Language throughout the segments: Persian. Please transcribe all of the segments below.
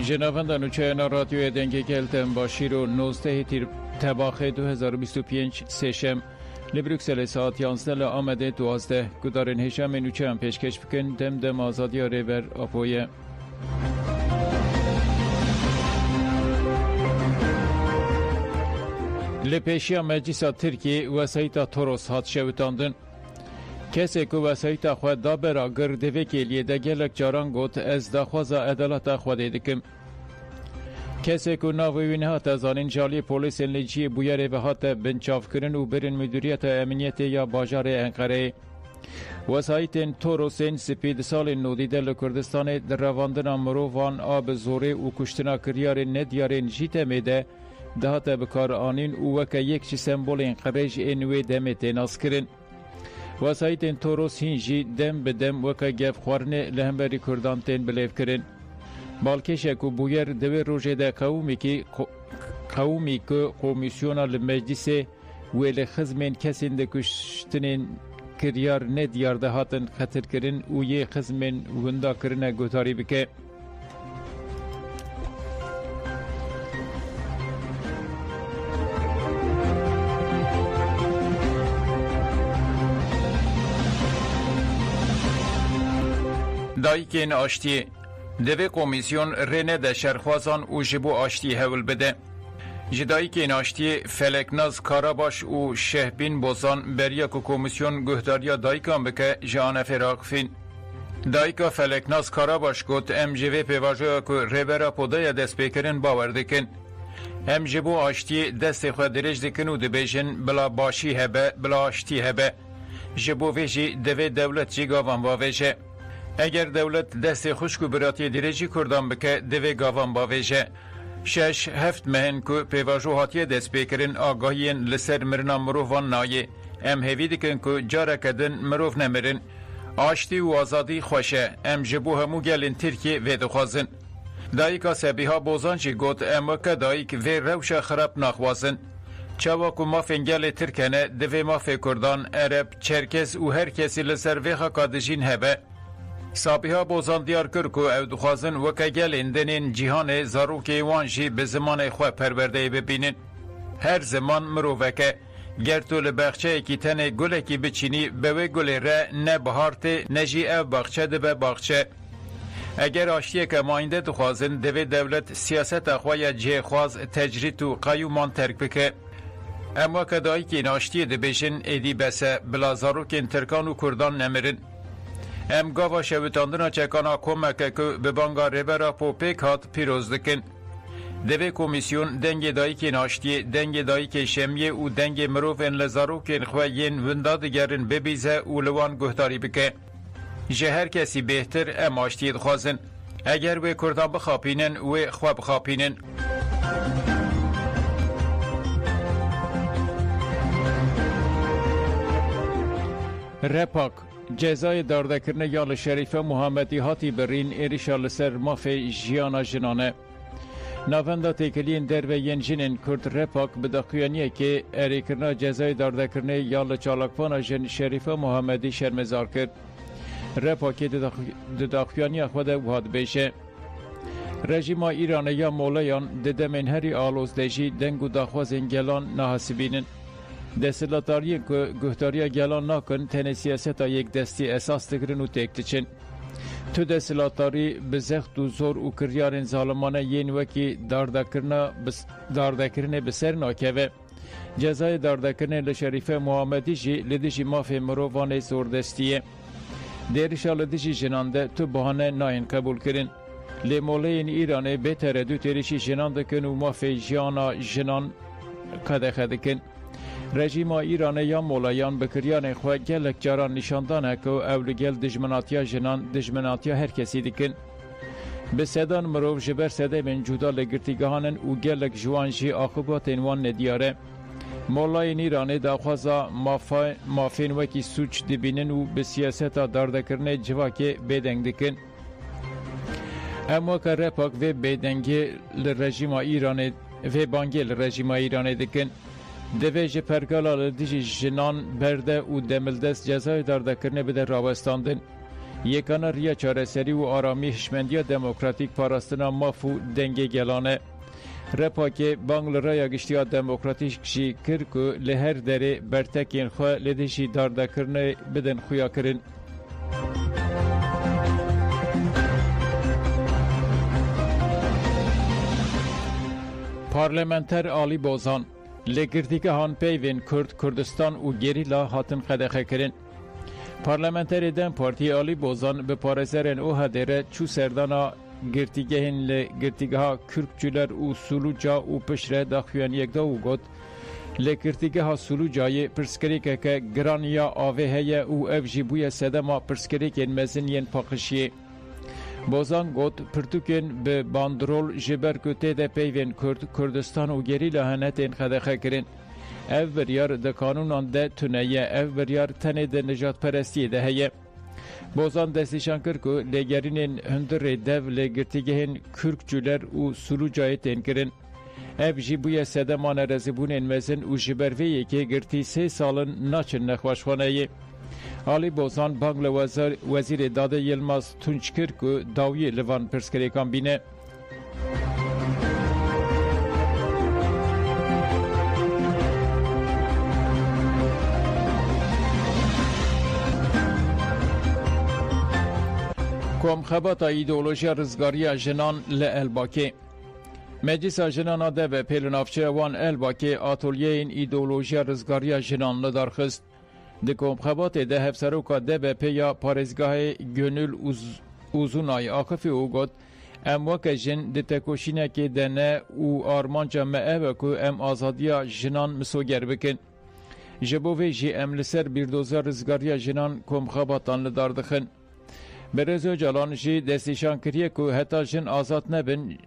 جنابند نوچه رادیو دنگی گلتن باشیر و 19 تیر تباخ 2025 سشم لبروکسل ساعت 11 آمده 12 گدارن هشام نوچه هم پیشکش بکن دم آزادی ریبر آپویه. لپیشیا مجلس ترکیه وسایت توروس هات شوتاندن. کسی که وسایت خود دابرا گردوی کلیه ده گلک جاران گوت از دخوازا عدالت خود دیدکم. کسی که ناوی نهات از آن انجالی پولیس لیجی بویره و هات بنچاف کرن و برن مدیریت امنیت یا باجار انقره. وسایت توروسین سپید سال نودیده لکردستان در رواندن مروفان آب زوره و کشتنا کریار ندیارین جیت میده دهات بکار آنین و وکا یک چی سمبول انقرهج انوی دمت ناس کرن. وسایت توروس هینجی دم به دم وکا گف خوارنه لهمبری کردان تین بلیف کرن. بالکش کو بویر دوی روژه ده قومی که کمیسیونال مجلس ویل خزمین کسین ده کشتنین کریار ندیار ده هاتن خطر کرن و یه خزمین وندا کرنه گوتاری بکه. دایکین آشتی دوی کمیسیون رنه ده شرخوازان و جبو آشتی هول بده. جدایکین آشتی فلکناز کاراباش و شهبین بوزان بریا که کمیسیون گهداریا دایکان بکه جان فراغفین. دایکا فلکناز کاراباش گوت ام جوی پیواجویا که ریبرا پودای دست بکرن باور دکن. ام جبو آشتی دست خود درج دکن و دبیجن بلا باشی هبه بلا آشتی هبه. جبو ویجی دوی دولت جی گاوان باویجه. اگر دولت دست خوشکو براتی دیرجی کردان بکه دوی گاوان باویجه. 6-7 مهن که پیواجو هاتیه دست بکرن آگاهین لسر مرنا مروفان نایه. ام هیوی دکن که جاره کدن مروف نمرن. آشتی و آزادی خوشه. ام جبو همو گلن ترکیه ویدو خوازن. دایکا سبیها بوزانجی گوت ام وکا دایک وی روش خراب ناخوازن. چاواکو مافین گل ترکنه دوی مافی کردان عرب چرکز و هر کسی لسر ویخا کادجین هبه. سابیها بوزان دیار کر که او دخوازن وکا گل اندنین جیهان زاروکی وانجی به زمان خواه پرورده ببینن. هر زمان مروفکه گرتو لبخچه اکی تنه گل اکی بچینی بوی گل ره نه بهارته نجی او باغچه ده به باغچه. اگر آشتیه که ماینده دخوازن دوی دولت سیاست اخواه جه خواز تجرید و قیومان ترک بکه. اما که دایی که این آشتیه ده بیشن ایدی بسه بلا زاروکین ترکان و کردان نمرن. ام گاوا شویتاندنا چکانا کمکه که به بانگا ریبرا پوپیک هات پیروز دکن. دوی کمیسیون دنگ دایی که ناشتی دنگ دایی که شمیه و دنگ مروف ان لزارو که انخواه ین وندا دگرن ببیزه و لوان گهداری بکه. جه هر کسی بهتر ام آشتی دخوازن. اگر وی کردان بخاپینن وی خواه بخاپینن. رپاک جزای داردکرنه یال شریف محمدی هاتی برین ایریشا لسر مافی جیانا جنانه. ناوندا تکلین در و ین جنین کرد رپاک بداخویانیه که ایریکرنا جزای داردکرنه یال چالاکفانا جن شریف محمدی شرمزار کرد. رپاکی داخویانی خود وحاد بیشه. رژیم ایران یا مولایان ددمین هری آلوز دیجی دنگو داخواز انگلان نحاسبینن. دستلاتاری که گهداری گلان نکن تن سیاست یک دستی اساس تگرن و تکتچن. تو دستلاتاری بزخت و زور و کریار ظالمانه ین وکی داردکرنه بسر ناکوه. جزای داردکرنه لشریف محمدی جی لدیجی مافی مرووان زور دستیه. دیرشا لدیجی جنانده تو بحانه ناین قبول کرن. لیمولین ایرانه بهتره دو تیرشی جنانده کن و مافی جانا جنان قدخه کن. رژیم ایران یا مولایان بکریان خواه گلک جاران نشاندانه که اولگل دجمناتیا جنان دجمناتیا هر کسی دیکن. به سدان مروف جبر سده من جدا لگرتیگهانن و گلک جوانجی آخوبات انوان ندیاره. مولاین ایران داخوازا مافین وکی سوچ دبینن و به سیاست داردکرنه جواکه بیدنگ دیکن. اما که رپاک و بیدنگی لرژیم ایران و بانگی لرژیم ایران دیکن. دویج پرگالا لدیجی جنان برده و دملدست جزای داردکرنه بده راوستاندن. یکانا ریا چارەسەری و آرامی هشمندیا دموکراتیک پاراستنا ماف و دنگê gelane. Repakê bang li raya giştiya demokratîk jî kir ku li her derê bertekên xwe li dijî dardakirinê bidin xuyakirin. Parlamenter Ali Bozan li girtîgehan peyvên Kurd, Kurdistan û gerîla hatin qedexekirin. Parlamenterê Dem Partiyê Ali Bozan bi parêzerên OHD'ê re çû serdana girtîgehên li girtîgeha Kürkçüler û Suluca û piştre daxuyan yekda û got li girtîgeha Sulucayê pirsgirêkeke giraniya avê heye û ev jî bûye sedema pirsgirêkên mezin yên paqişiyê. Bozan got pirtûkên bi bandrol ji ber ku tê de peyvên Kurd, Kurdistan û gerîla henetên xedexekirin. Ev biryar di kanûnan de tune ye, ev biryar tenê de nijadperestiyê de heye. Bozan destîşan kir ku lêgerînên hundirê dev li girtîgehên Kürkçüler û Sulucayê tên kirin. Ev jî bûye sedema nerezîbûnên mezin û ji ber vê yekê girtî 3 salin naçin nexweşxaneyê. Ali Bozan bang li Wezîrê Dadê Yilmaz Tunç kir ku dawiyê li van pirsgirêkan bîne. Komxebata îdeolojiya rizgariya jinan li Elbakê. Meclisa Jinana de ve pêlinavçeya wan Elbakê atölyeyên îdeolojiya rizgariya jinan li darxist. Di komxebatê de hevseroka DBP ya parêzgahê Gönül Uzunay Akifî û got em weke jin di tekoşînekê de ne û armanca me ev e ku em azadiya jinan misoger bikin. Ji bo vê jî em li ser bîrdoza rizgariya jinan komxebatan li dar dixin. Berez Öcalan jî destîşan kiriye ku heta jin azad nebin,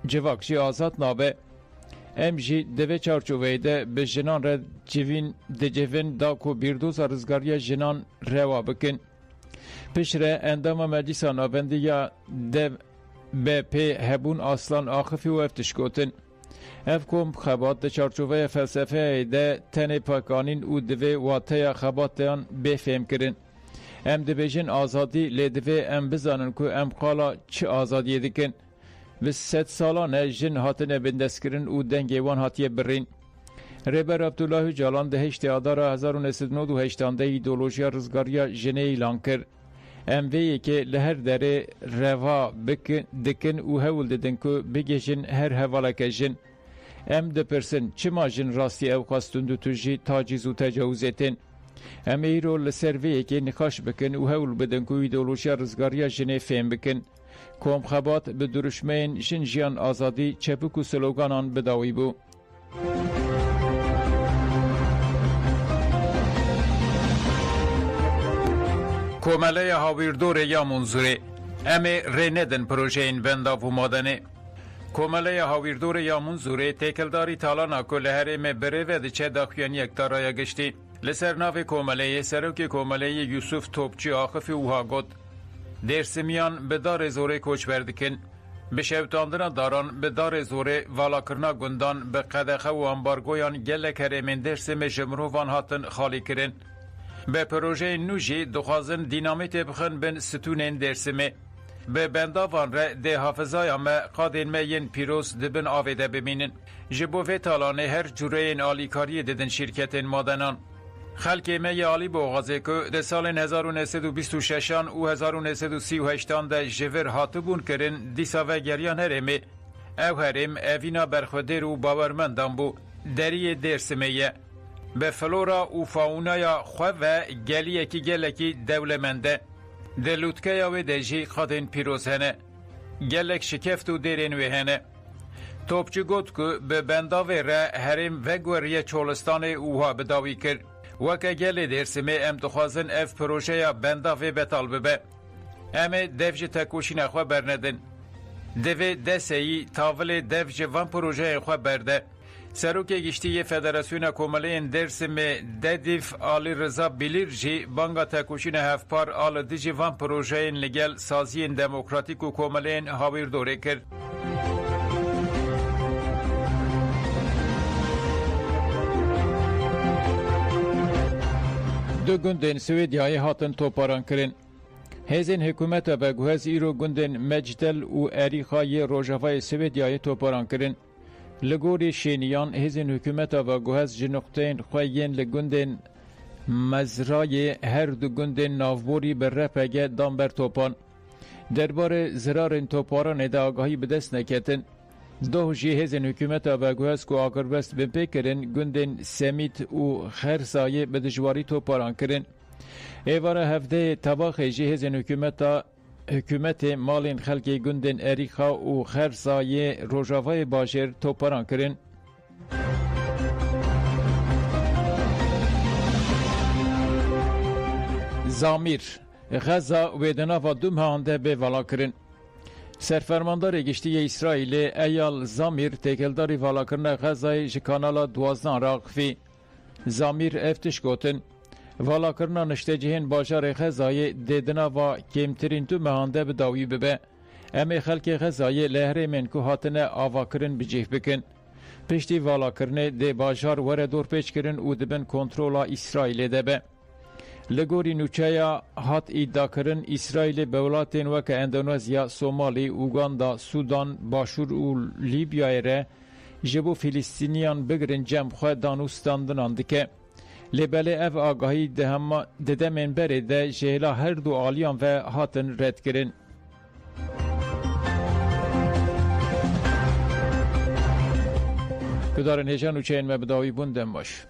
civak jî azad nabe. Em jî di vê çarçoveyê de bi jinan re dicivin da ku bîrdoza rizgariya jinan rewa bikin. Piştre endama meclisa navendiya DBP hebûn Aslan Akifî û ev tişkotin. Ev komxebat di çarçoveya felsefeyê de tenê pekanîn û divê wateya xebatiyan bêfêm kirin. Em dibêjin azadî lê divê em bizanin ku em qala çi azadiyê dikin. Bi 100 salan e jin hatine bindestkirin û dengê wan hatiye birîn. Rêber Abdullah Öcalan di heştê adara 1998 de îdeolojiya rizgariya jinê îlan kir. Em vê yekê li her derê reva dikin û hewl didin ku bigêjin her hevaleke jin. Em dipirsin çima jin rastî ew xwestin du tu jî tacîz û tecawûzê tên. Em ê îro li ser vê yekê nîqaş bikin û hewl bidin ku îdeolojiya rizgariya jinê fêm bikin. Komxebat bi duruşmeyên jin jiyan azadî çepik û sloganan bidawî bû. Komeleya Hawirdorê ya Munzûrê em ê rê nedin projeyên benda û madenê. Komeleya Hawirdorê ya Munzûrê têkildarî talana ku li Herêmê birêve diçe daxuyaniyek daraya giştî. Li ser navê komeleyê serokê komeleyê Yusuf Topçu Akifî wiha got Dêrsimiyan bi darê zorê koçber dikin. Bi şewtandina daran bi darê zorê valakirina gundan bi qedexe û ambargoyan gelek herêmên Dêrsimê ji mirovan hatin xalî kirin. Bi projeyên nû jî dixwazin dînamîtê bixin bin stûnên Dêrsimê. Bi bendavan re dê hafizaya me qadên me yên pîroz dibin avê de bimînin. Ji bo vê talanê her cureyên alîkariyê didin şîrketên madenan. Xelkê me yê alî boğazê ku di salên 1926 û 1938 de ji vir hatibûn kirin dîsa vegeriyan herêmê. Ew herêm evîna berxwedêr û bawermendan bû. Deriyê Dêrsimê ye. Bi flora û faunaya xwe ve geliyekî gelekî dewlemend e. Di lûtkeya wê de jî qadên pîroz hene. Gelek şikeft û dêrên wê hene. Topçu got ku bi bendavê re herêm vegweriye Çolistanê û wiha bidawî kir. Weke gelê Dêrsimê em dixwazin ev projeya benda vê betal bibe. Em ê dev ji tekoşîna xwe bernedin. Divê deseyî tavilê dev ji van projeyên xwe berde. Serokê Giştî Federasyona Komeleyên Dêrsimê Dedîf Ali Rıza Bilir jî banga tekoşîna hevpar ali dijî van projeyên li gel saziyên demokratîk û komeleyên Hawirdorê kir. Du gundên Swêdyayê hatin toparan kirin. هزین حکومت به گوهز ایرو گندن مجدل و اریخای روژافای سویدیای توپاران کرن. لگوری شینیان هزین حکومت به گوهز جنوقتین خواهین لگندن مزرای هر دو گندن نافبوری بر رپگه دامبر توپان. درباره زرار توپاران ده آگاهی به دست نکتن. دو جی هزین حکومت به گوهز که آگربست بپی کرن گندن سمیت و خرسای به دجواری توپاران کرن. ایواره هفته تباخ جی هزین حکومت مالین خلقی گندن اریخا و خرسای روژاوای باجر توپاران کرن. زامیر غزا و دناوا دوم هانده به والا کرن. سرفرماندار گشتی اسرائیل ایال زامیر تکلداری والا کرن غزای جکانالا 12 راقفی. زامیر افتش گوتن والا کرنا نشته جهین باجار غزای دیدنا و کمترین تو مهانده به داوی ببه. امی خلق غزای لهره من که هاتنه آوا کرن بجیف بکن. پشتی والا کرنه دی باجار وره دور پیچ کرن و دبن کنترولا اسرائیل دبه. لگوری نوچایا هات ایدا کرن اسرائیل به ولاتین وکه اندونزیا، سومالی، اوگاندا، سودان، باشور و لیبیای ره جبو فلسطینیان بگرن جمع خواه دانوستاندنان دکه. لبله اف آگاهی ده منبره ده جهلا هر دو آلیان و هاتن رد کرن. کدارن هجان و چین مبداوی بوندن باش.